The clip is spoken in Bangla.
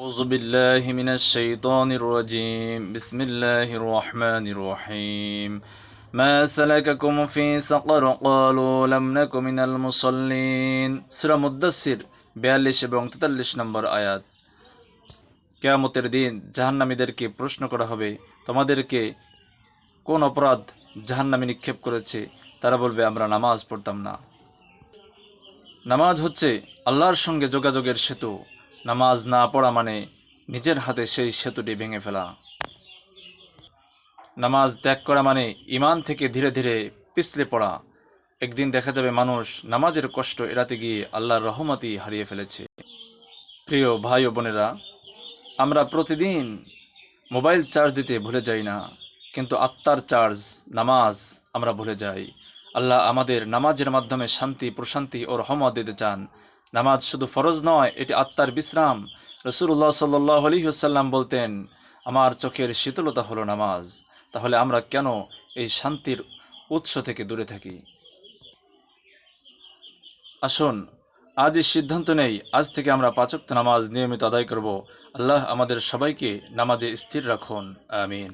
أعوذ بالله من الشيطان الرجيم بسم الله الرحمن الرحيم ما سلككم في سقر قالوا لم نك من المصلين সূরা মুদ্দাসসির 42 এবং 43 নম্বর আয়াত। কিয়ামতের দিন জাহান্নামীদেরকে প্রশ্ন করা হবে, তোমাদেরকে কোন অপরাধ জাহান্নামে নিক্ষেপ করেছে? তারা বলবে, আমরা নামাজ পড়তাম না। নামাজ হচ্ছে আল্লাহর সঙ্গে যোগাযোগের সেতু। নামাজ না পড়া মানে নিজের হাতে সেই সেতুটি ভেঙে ফেলা। নামাজ ত্যাগ করা মানে ঈমান থেকে ধীরে ধীরে পিছলে পড়া। একদিন দেখা যাবে মানুষ নামাজের কষ্ট এড়াতে গিয়ে আল্লাহর রহমতই হারিয়ে ফেলেছে। প্রিয় ভাই ও বোনেরা, আমরা প্রতিদিন মোবাইল চার্জ দিতে ভুলে যাই না, কিন্তু আত্মার চার্জ নামাজ আমরা ভুলে যাই। আল্লাহ আমাদের নামাজের মাধ্যমে শান্তি, প্রশান্তি ও রহমত দিতে চান। নামাজ শুধু ফরজ নয়, এটি আত্মার বিশ্রাম। রাসূলুল্লাহ সাল্লাল্লাহু আলাইহি ওয়াসাল্লাম বলতেন, আমার চোখের শীতলতা হলো নামাজ। তাহলে আমরা কেন এই শান্তির উৎস থেকে দূরে থাকি? আসুন আজই সিদ্ধান্ত নেই, আজ থেকে আমরা 5 ওয়াক্ত নামাজ নিয়মিত আদায় করব। আল্লাহ আমাদের সবাইকে নামাজে স্থির রাখুন। আমিন।